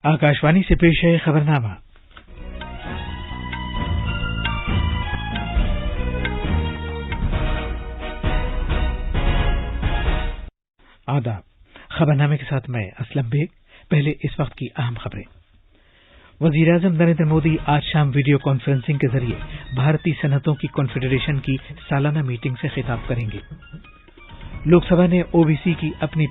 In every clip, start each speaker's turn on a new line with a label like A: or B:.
A: आकाशवाणी से पेश है खबरनामा। आदाब। खबरनामे के साथ मैं असलम बेग। पहले इस वक्त की अहम खबरें। वजीर-ए-आजम नरेंद्र मोदी आज शाम वीडियो कॉन्फ्रेंसिंग के जरिए भारतीय सनअतों की कॉन्फेडरेशन की सालाना मीटिंग से खिताब करेंगे। लोकसभा ने ओबीसी की अपनी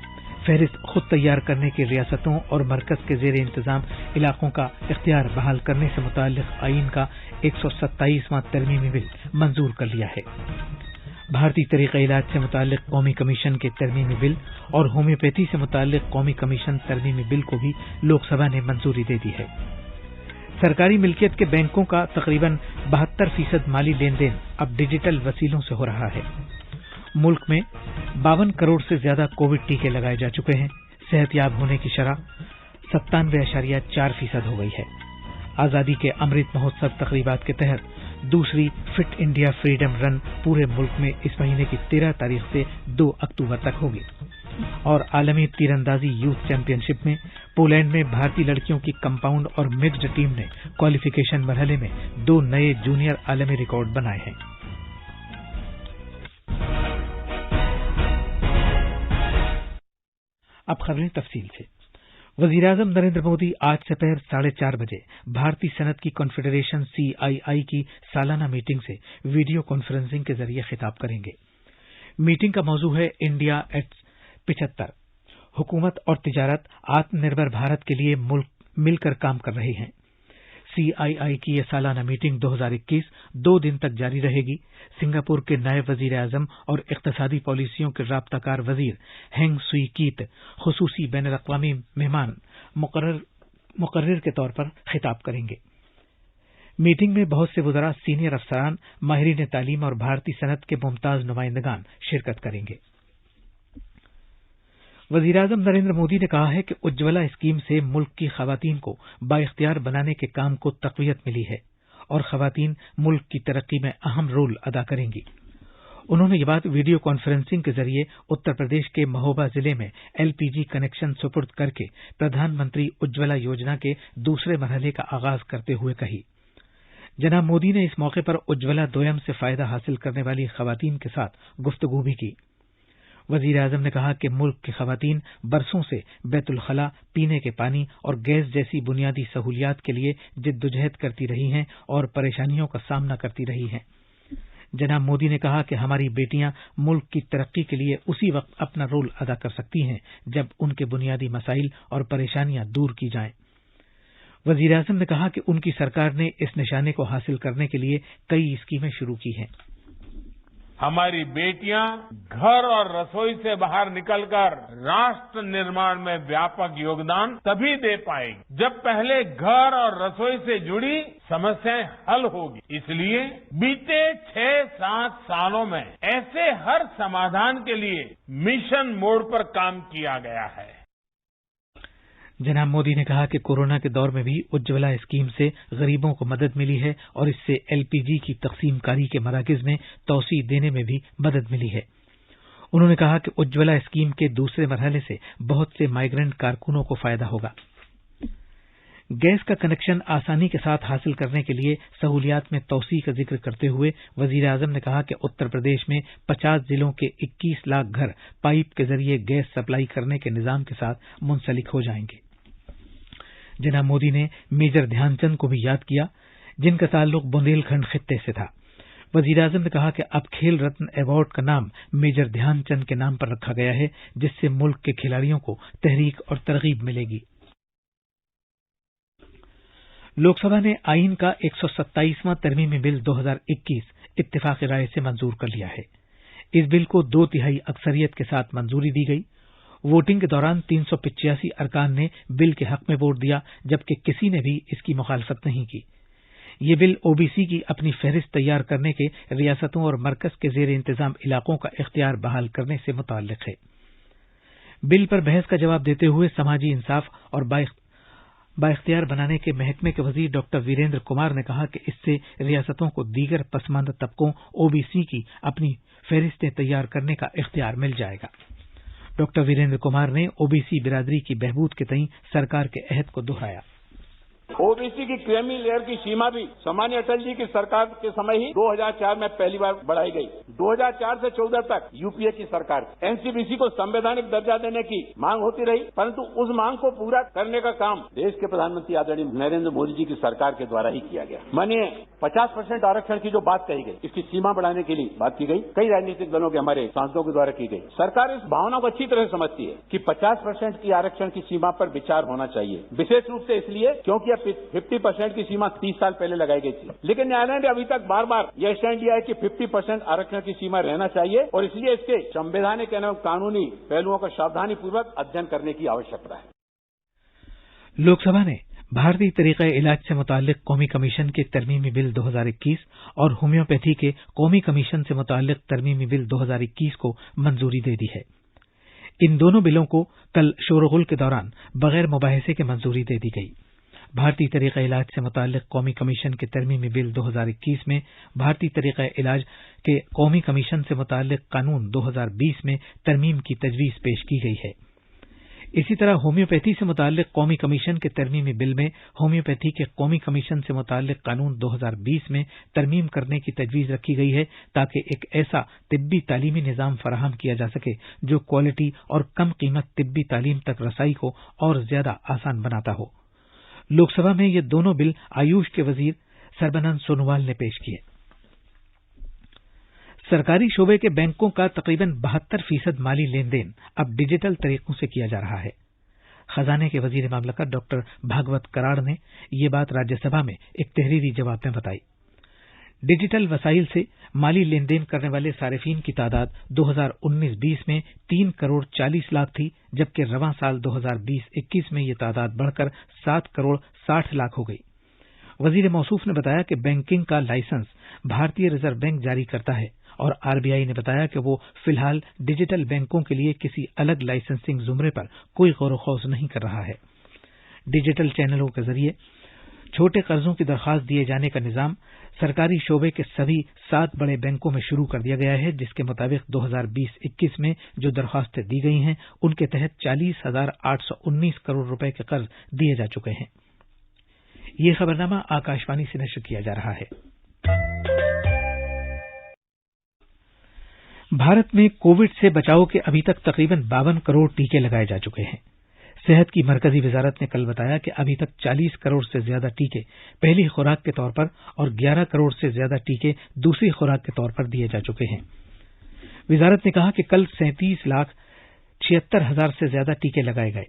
A: फहरिस्त खुद तैयार करने के रियासतों और मरकज के जेर इंतजाम इलाकों का इख्तियार बहाल करने से मुताल्लिक आईन का 127वां तरमीमी बिल मंजूर कर लिया है। भारतीय तरीक़े इलाज से मुताल्लिक कौमी कमीशन के तरमीमी बिल और होम्योपैथी से मुताल्लिक कौमी कमीशन तरमीमी बिल को भी लोकसभा ने मंजूरी दे दी है। सरकारी मिल्कियत के बैंकों का तकरीबन 72% माली लेन देन अब डिजिटल वसीलों से हो रहा है। मुल्क में 52 करोड़ से ज्यादा कोविड टीके लगाए जा चुके हैं। सेहतयाब होने की शरह 97.4% हो गई है। आजादी के अमृत महोत्सव तकरीबात के तहत दूसरी फिट इंडिया फ्रीडम रन पूरे मुल्क में इस महीने की 13 तारीख से 2 अक्टूबर तक होगी। और आलमी तीरंदाजी यूथ चैंपियनशिप में पोलैंड में भारतीय लड़कियों की कंपाउंड और मिक्स्ड टीम ने क्वालिफिकेशन मरहले में 2 नए जूनियर आलमी रिकॉर्ड बनाए हैं। अब खबरें तफसील से। वजीर-ए-आजम नरेंद्र मोदी आज दोपहर 4:30 बजे भारतीय सनअत की कॉन्फेडरेशन CII की सालाना मीटिंग से वीडियो कॉन्फ्रेंसिंग के जरिए खिताब करेंगे। मीटिंग का मौजू है इंडिया एट 75। हुकूमत और तिजारत आत्मनिर्भर भारत के लिए मुल्क मिलकर काम कर रहे हैं। CII की यह सालाना मीटिंग 2021 2 दिन तक जारी रहेगी। सिंगापुर के नायब वजीर-ए-आजम और इक्तसादी पॉलिसियों के राब्ताकार वजीर हेंग सुई कीत खुसूसी बैनुल-अक़वामी मेहमान मुकर्रिर के तौर पर खिताब करेंगे। मीटिंग में बहुत से वज़रा, सीनियर अफसरान, माहिरीन तालीम और भारतीय सनअत के मुमताज नुमाइंदगान शिरकत करेंगे। वजीर-ए-आजम नरेंद्र मोदी ने कहा है कि उज्ज्वला स्कीम से मुल्क की खवातीन को बाइख्तियार बनाने के काम को तक़वियत मिली है और खवातीन मुल्क की तरक्की में अहम रोल अदा करेंगी। उन्होंने ये बात वीडियो कॉन्फ्रेंसिंग के जरिए उत्तर प्रदेश के महोबा जिले में LPG कनेक्शन सुपुर्द करके प्रधानमंत्री उज्ज्वला योजना के दूसरे मरहले का आगाज करते हुए कही। जनाब मोदी ने इस मौके पर उज्ज्वला दोयम से फायदा हासिल करने वाली खवातीन के साथ गुफ्तगू भी की। वजीर-ए-आजम ने कहा कि मुल्क की खवातीन बरसों से बैतुल खला, पीने के पानी और गैस जैसी बुनियादी सहूलियात के लिए जिद्दोजहद करती रही हैं और परेशानियों का सामना करती रही हैं। जनाब मोदी ने कहा कि हमारी बेटियां मुल्क की तरक्की के लिए उसी वक्त अपना रोल अदा कर सकती हैं जब उनके बुनियादी मसाइल और परेशानियां दूर की जाएं। वजीर-ए-आजम ने कहा कि उनकी सरकार ने इस निशाने को हासिल करने के लिए कई स्कीमें शुरू की हैं।
B: हमारी बेटियां घर और रसोई से बाहर निकलकर राष्ट्र निर्माण में व्यापक योगदान तभी दे पाएगी जब पहले घर और रसोई से जुड़ी समस्याएं हल होगी। इसलिए बीते 6-7 सालों में ऐसे हर समाधान के लिए मिशन मोड पर काम किया गया है।
A: जनाब मोदी ने कहा कि कोरोना के दौर में भी उज्ज्वला स्कीम से गरीबों को मदद मिली है और इससे LPG की तकसीमकारी के मराकज में तौसी देने में भी मदद मिली है। उन्होंने कहा कि उज्ज्वला स्कीम के दूसरे मरहले से बहुत से माइग्रेंट कारकुनों को फायदा होगा। गैस का कनेक्शन आसानी के साथ हासिल करने के लिए सहूलियात में तौसी का जिक्र करते हुए वजीर-ए-आजम ने कहा कि उत्तर प्रदेश में 50 जिलों के 21 लाख घर पाइप के जरिए गैस सप्लाई करने के निजाम के साथ मुंसलिक हो जाएंगे। जनाब मोदी ने मेजर ध्यानचंद को भी याद किया, जिनका ताल्लुक बुंदेलखंड खित्ते से था। वजीर-ए-आजम ने कहा कि अब खेल रत्न अवार्ड का नाम मेजर ध्यानचंद के नाम पर रखा गया है, जिससे मुल्क के खिलाड़ियों को तहरीक और तरगीब मिलेगी। लोकसभा ने आईन का 127वां तरमीमी बिल 2021 इत्तेफाक राय से मंजूर कर लिया है। इस बिल को 2/3 अक्सरियत के साथ मंजूरी दी गई। वोटिंग के दौरान 385 अरकान ने बिल के हक में वोट दिया, जबकि किसी ने भी इसकी मुखालफत नहीं की। ये बिल ओबीसी की अपनी फहरिस्त तैयार करने के रियासतों और मरकज के जेर इंतजाम इलाकों का इख्तियार बहाल करने से मुताल्लिक है। बिल पर बहस का जवाब देते हुए समाजी इंसाफ और बाइख्तियार बनाने के महकमे के वजीर डॉक्टर वीरेंद्र कुमार ने कहा कि इससे रियासतों को दीगर पसमानदा तबकों OBC की अपनी फहरिस्तें तैयार करने का इख्तियार मिल जाएगा। डॉक्टर वीरेंद्र कुमार ने ओबीसी बिरादरी की बहबूद के तई सरकार के अहद को दोहराया।
C: ओबीसी की क्रीमी लेयर की सीमा भी सामान्य अटल जी की सरकार के समय ही 2004 में पहली बार बढ़ाई गई। 2004 से 14 तक यूपीए की सरकार एनसीबीसी को संवैधानिक दर्जा देने की मांग होती रही, परंतु उस मांग को पूरा करने का काम देश के प्रधानमंत्री आदरणीय नरेंद्र मोदी जी की सरकार के द्वारा ही किया गया। मानिए 50% आरक्षण की जो बात कही गई, इसकी सीमा बढ़ाने के लिए बात की गई, कई राजनीतिक दलों के हमारे सांसदों के द्वारा की गई। सरकार इस भावना को अच्छी तरह समझती है कि 50% की आरक्षण की सीमा पर विचार होना चाहिए, विशेष रूप से इसलिए क्योंकि 50% की सीमा 30 साल पहले लगाई गई थी, लेकिन न्यायालय ने अभी तक बार बार यह स्टैंड लिया है कि 50% आरक्षण की सीमा रहना चाहिए और इसलिए इसके संवैधानिक एवं कानूनी पहलुओं का सावधानी पूर्वक अध्ययन करने की आवश्यकता है।
A: लोकसभा ने भारतीय तरीका इलाज से मुताल्लिक कौमी कमीशन के तरमीमी बिल 2021 और होम्योपैथी के कौमी कमीशन से मुताल्लिक तरमीमी बिल 2021 को मंजूरी दे दी है। इन दोनों बिलों को कल शोरगुल के दौरान बगैर मुबाहिसे के मंजूरी दे दी गई। भारतीय तरीका इलाज से मुताल्लिक कौमी कमीशन के तरमीमी बिल 2021 में भारतीय तरीका इलाज के कौमी कमीशन से मुताल्लिक कानून 2020 में तरमीम की तजवीज पेश की गई है। इसी तरह होम्योपैथी से मुताल्लिक कौमी कमीशन के तरमीमी बिल में होम्योपैथी के कौमी कमीशन से मुताल्लिक कानून 2020 में तरमीम करने की तजवीज रखी गई है ताकि एक ऐसा तिब्बी तालीमी निजाम फराहम किया जा सके जो क्वालिटी और कम कीमत तिब्बी तालीम तक रसाई को और ज्यादा आसान बनाता हो। लोकसभा में ये दोनों बिल आयुष के वजीर सर्बानंद सोनोवाल ने पेश किए। सरकारी शोबे के बैंकों का तकरीबन 72% माली लेन देन अब डिजिटल तरीकों से किया जा रहा है। खजाने के वजीर मामलकत डॉक्टर भागवत कराड़ ने ये बात राज्यसभा में एक तहरीरी जवाब में बताई। डिजिटल वसाइल से माली लेन देन करने वाले सारिफीन की तादाद 2019-20 में 3 करोड़ 40 लाख थी, जबकि रवां साल 2020-21 में ये तादाद बढ़कर 7 करोड़ 60 लाख हो गई। वजीर मौसूफ ने बताया कि बैंकिंग का लाइसेंस भारतीय रिजर्व बैंक जारी करता है और आरबीआई ने बताया कि वो फिलहाल डिजिटल बैंकों के लिए किसी अलग लाइसेंसिंग जुमरे पर कोई गौर-व-खौज नहीं कर रहा है। डिजिटल चैनलों के जरिए छोटे कर्जों की दरखास्त दिए जाने का निजाम सरकारी शोबे के सभी 7 बड़े बैंकों में शुरू कर दिया गया है, जिसके मुताबिक 2020-21 में जो दरखास्तें दी गई हैं उनके तहत 40,819 करोड़ रुपए के कर्ज दिए जा चुके हैं। ये खबरनामा आकाशवाणी से नशर किया जा रहा है। भारत में कोविड से बचाव के अभी तक तकरीबन 52 करोड़ टीके लगाए जा चुके हैं। सेहत की मरकजी वजारत ने कल बताया कि अभी तक 40 करोड़ से ज्यादा टीके पहली खुराक के तौर पर और 11 करोड़ से ज्यादा टीके दूसरी खुराक के तौर पर दिए जा चुके हैं। वजारत ने कहा कि कल 37,76,000 से ज्यादा टीके लगाए गए।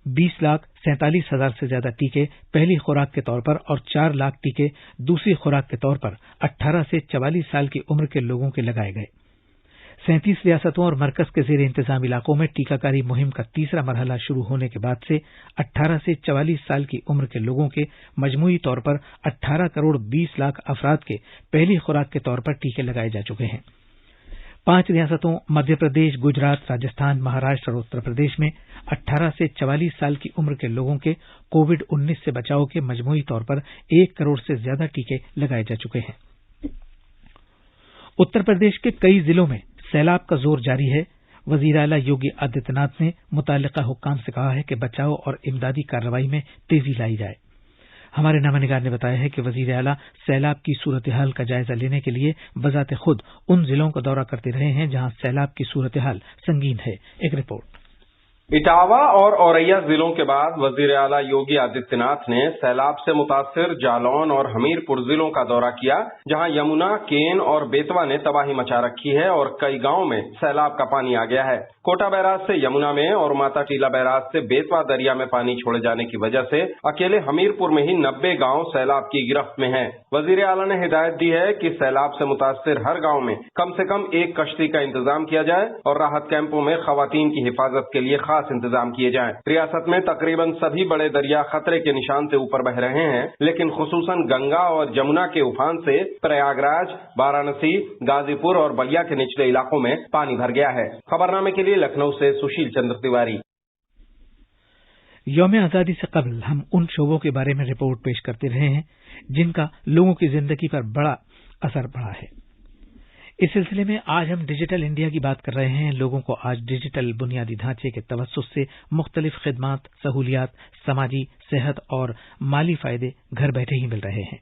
A: 20,47,000 से ज्यादा टीके पहली खुराक के तौर पर और 4 लाख टीके दूसरी खुराक के तौर पर 18 से 44 साल की उम्र के लोगों के लगाए गए। 37 रियासतों और मरकज के जेर इंतजाम इलाकों में टीकाकारी मुहिम का तीसरा मरहला शुरू होने के बाद से 18 से 44 साल की उम्र के लोगों के मजमूई तौर पर 18 करोड़ 20 लाख अफराद के पहली खुराक के तौर पर टीके लगाए जा चुके हैं। 5 रियासतों मध्य प्रदेश, गुजरात, राजस्थान, महाराष्ट्र और उत्तर प्रदेश में 18 से 44 साल की उम्र के लोगों के कोविड-19 से बचाव के मजमूई तौर पर 1 करोड़ से ज्यादा टीके लगाए जा चुके हैं। उत्तर प्रदेश के कई जिलों में सैलाब का जोर जारी है। वजीर आला योगी आदित्यनाथ ने मुताल्लिका हुक्काम से कहा है कि बचाव और इमदादी कार्रवाई में तेजी लाई जाए। हमारे नामानिगार ने बताया है कि वजीर आला सैलाब की सूरत हाल का जायजा लेने के लिए बजाते खुद उन जिलों का दौरा करते रहे हैं जहां सैलाब की सूरत हाल संगीन है। एक रिपोर्ट।
D: इटावा और औरैया जिलों के बाद वजीर आला योगी आदित्यनाथ ने सैलाब से मुतासिर जालौन और हमीरपुर जिलों का दौरा किया, जहां यमुना, केन और बेतवा ने तबाही मचा रखी है और कई गांवों में सैलाब का पानी आ गया है। कोटा बैराज से यमुना में और माता टीला बैराज से बेतवा दरिया में पानी छोड़े जाने की वजह से अकेले हमीरपुर में ही 90 गांव सैलाब की गिरफ्त में हैं। वजीर आला ने हिदायत दी है कि सैलाब से मुतासिर हर गांव में कम से कम एक कश्ती का इंतजाम किया जाए और राहत कैंपों में खवातीन की हिफाजत के लिए खास इंतजाम किए जाएं। रियासत में तकरीबन सभी बड़े दरिया खतरे के निशान से ऊपर बह रहे हैं, लेकिन खुसूसन गंगा और जमुना के उफान से प्रयागराज, वाराणसी, गाजीपुर और बलिया के निचले इलाकों में पानी भर गया है। खबरनामे के लिए लखनऊ से सुशील चंद्र तिवारी।
A: यौम आजादी से कबल हम उन शोबों के बारे में रिपोर्ट पेश करते रहे हैं जिनका लोगों की जिंदगी पर बड़ा असर पड़ा है। اس سلسلے میں آج ہم ڈیجیٹل انڈیا کی بات کر رہے ہیں. لوگوں کو آج ڈیجیٹل بنیادی ڈھانچے کے توسط سے مختلف خدمات، سہولیات، سماجی، صحت اور مالی فائدے گھر بیٹھے ہی مل رہے ہیں.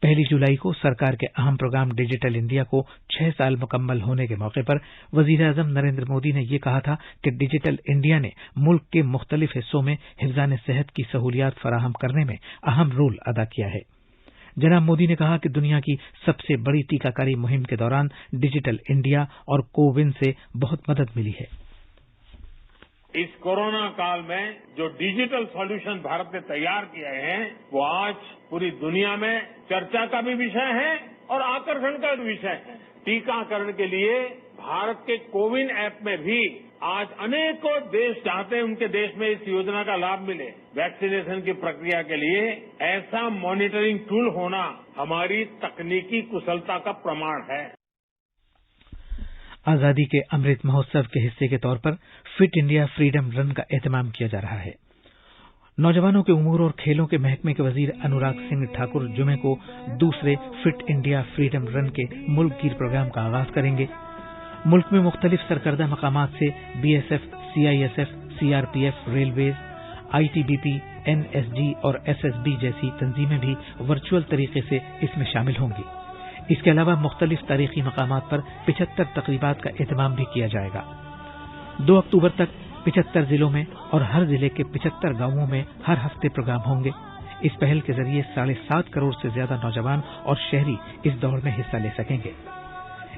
A: 1 جولائی کو سرکار کے اہم پروگرام ڈیجیٹل انڈیا کو 6 سال مکمل ہونے کے موقع پر وزیر اعظم نریندر مودی نے یہ کہا تھا کہ ڈیجیٹل انڈیا نے ملک کے مختلف حصوں میں حفظان صحت کی سہولیات فراہم کرنے میں اہم رول ادا کیا ہے. جناب مودی نے کہا کہ دنیا کی سب سے بڑی ٹیکہ کاری مہم کے دوران ڈیجیٹل انڈیا اور کوون سے بہت مدد ملی ہے.
B: اس کورونا کال میں جو ڈیجیٹل سولوشن بھارت نے تیار کیے ہیں وہ آج پوری دنیا میں چرچا کا بھی وشے ہے اور آکرشن کا بھی وشے ہے. ٹیکہ کرنے کے لیے بھارت کے کوون ایپ میں بھی آج انیکوں دیش چاہتے ہیں ان کے دیش میں اس یوجنا کا لابھ ملے. ویکسینیشن کی پرکریا کے لیے ایسا مانیٹرنگ ٹول ہونا ہماری تکنیکی کشلتا کا پرماण ہے.
A: آزادی کے امرت مہوتسو کے حصے کے طور پر فٹ انڈیا فریڈم رن کا اہتمام کیا جا رہا ہے. نوجوانوں کے امور اور کھیلوں کے محکمے کے وزیر انوراگ سنگھ ٹھاکر جمعے کو دوسرے فٹ انڈیا فریڈم رن کے ملک گیر پروگرام کا آغاز کریں گے. ملک میں مختلف سرکردہ مقامات سے BSF، CISF، CRPF، railways, ITBP، NSG اور SSB جیسی تنظیمیں بھی ورچوئل طریقے سے اس میں شامل ہوں گی. اس کے علاوہ مختلف تاریخی مقامات پر 75 تقریبات کا اہتمام بھی کیا جائے گا. 2 اکتوبر تک 75 ضلعوں میں اور ہر ضلع کے 75 گاؤں میں ہر ہفتے پروگرام ہوں گے. اس پہل کے ذریعے 7.5 کروڑ سے زیادہ نوجوان اور شہری اس دوڑ میں حصہ لے سکیں گے.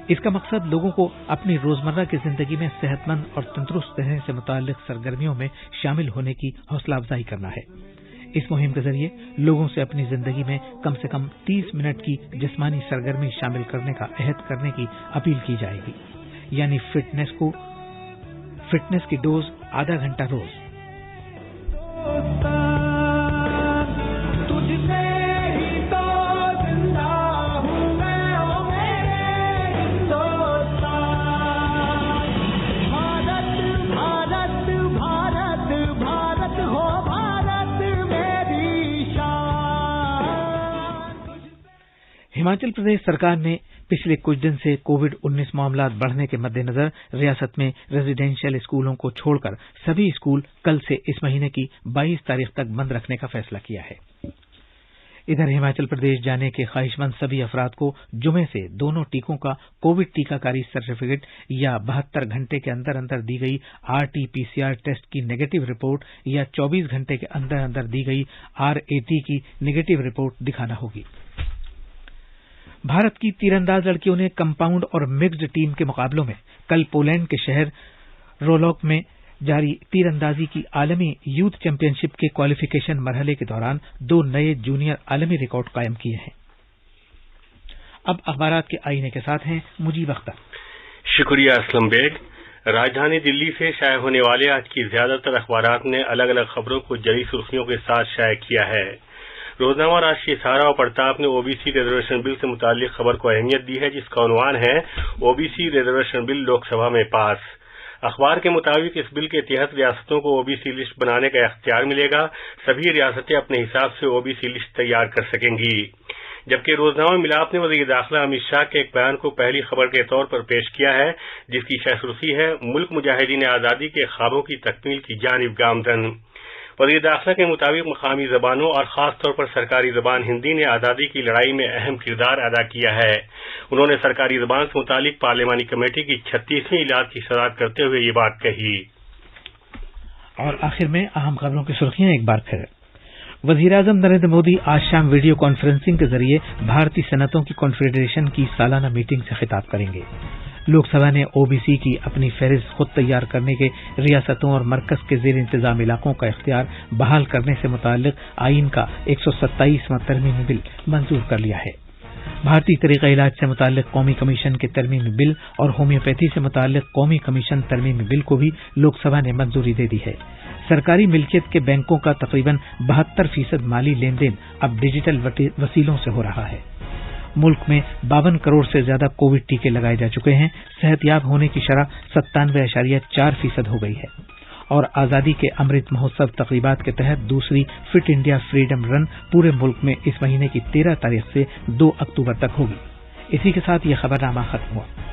A: اس کا مقصد لوگوں کو اپنی روزمرہ کی زندگی میں صحت مند اور تندرست رہنے سے متعلق سرگرمیوں میں شامل ہونے کی حوصلہ افزائی کرنا ہے. اس مہم کے ذریعے لوگوں سے اپنی زندگی میں کم سے کم 30 منٹ کی جسمانی سرگرمی شامل کرنے کا عہد کرنے کی اپیل کی جائے گی. یعنی فٹنس کی ڈوز آدھا گھنٹہ روز. ہماچل پردیش سرکار نے پچھلے کچھ دن سے کووڈ-19 معاملات بڑھنے کے مد نظر ریاست میں ریزیڈینشیل اسکولوں کو چھوڑ کر سبھی اسکول کل سے اس مہینے کی 22 تاریخ تک بند رکھنے کا فیصلہ کیا ہے. ادھر ہماچل پردیش جانے کے خواہش مند سبھی افراد کو جمعے سے دونوں ٹیکوں کا کووڈ ٹیکہ کاری سرٹیفکیٹ یا 72 گھنٹے کے اندر اندر دی گئی RT-PCR ٹیسٹ کی نیگیٹو رپورٹ یا 24 گھنٹے کے اندر اندر دی گئی RAT کی نیگیٹو رپورٹ دکھانا ہوگی. بھارت کی تیر انداز لڑکیوں نے کمپاؤنڈ اور مکسڈ ٹیم کے مقابلوں میں کل پولینڈ کے شہر رولاک میں جاری تیر اندازی کی عالمی یوتھ چیمپئن شپ کے کوالیفیکیشن مرحلے کے دوران 2 نئے جونیئر عالمی ریکارڈ قائم کیے ہیں. اب اخبارات کے آئینے کے ساتھ ہیں مجیب اختر.
E: شکریہ اسلم بیگ. راجدھانی دلی سے شائع ہونے والے آج کی زیادہ تر اخبارات نے الگ الگ خبروں کو جری سرخیوں کے ساتھ شائع کیا ہے. روزنامہ راشٹریہ سہارا اور پرتاپ نے OBC ریزرویشن بل سے متعلق خبر کو اہمیت دی ہے جس کا عنوان ہے OBC ریزرویشن بل لوک سبھا میں پاس. اخبار کے مطابق اس بل کے تحت ریاستوں کو OBC لسٹ بنانے کا اختیار ملے گا. سبھی ریاستیں اپنے حساب سے OBC لسٹ تیار کر سکیں گی. جبکہ روزنامہ ملاپ نے وزیر داخلہ امت شاہ کے ایک بیان کو پہلی خبر کے طور پر پیش کیا ہے جس کی شہ سرخی ہے ملک مجاہدین آزادی کے خوابوں کی تکمیل کی جانب گامزن. وزیر داخلہ کے مطابق مقامی زبانوں اور خاص طور پر سرکاری زبان ہندی نے آزادی کی لڑائی میں اہم کردار ادا کیا ہے. انہوں نے سرکاری زبان سے متعلق پارلیمانی کمیٹی کی 36ویں اجلاس کی صدارت کرتے ہوئے یہ بات کہی.
A: اور آخر میں اہم خبروں کی سرخیاں ایک بار پھر. وزیر اعظم نریندر مودی آج شام ویڈیو کانفرنسنگ کے ذریعے بھارتی صنعتوں کی کنفیڈریشن کی سالانہ میٹنگ سے خطاب کریں گے. لوک سبھا نے OBC کی اپنی فہرست خود تیار کرنے کے ریاستوں اور مرکز کے زیر انتظام علاقوں کا اختیار بحال کرنے سے متعلق آئین کا 127واں ترمیمی بل منظور کر لیا ہے. بھارتی طریقہ علاج سے متعلق قومی کمیشن کے ترمیمی بل اور ہومیوپیتھی سے متعلق قومی کمیشن ترمیمی بل کو بھی لوک سبھا نے منظوری دے دی ہے. سرکاری ملکیت کے بینکوں کا تقریباً 72% مالی لین دین اب ڈیجیٹل وسیلوں سے ہو رہا ہے. ملک میں 52 کروڑ سے زیادہ کووڈ ٹیکے لگائے جا چکے ہیں. صحت یاب ہونے کی شرح 97.4% ہو گئی ہے. اور آزادی کے امرت مہوتسو تقریبات کے تحت دوسری فٹ انڈیا فریڈم رن پورے ملک میں اس مہینے کی 13 تاریخ سے 2 اکتوبر تک ہوگی. اسی کے ساتھ یہ خبرنامہ ختم ہوا۔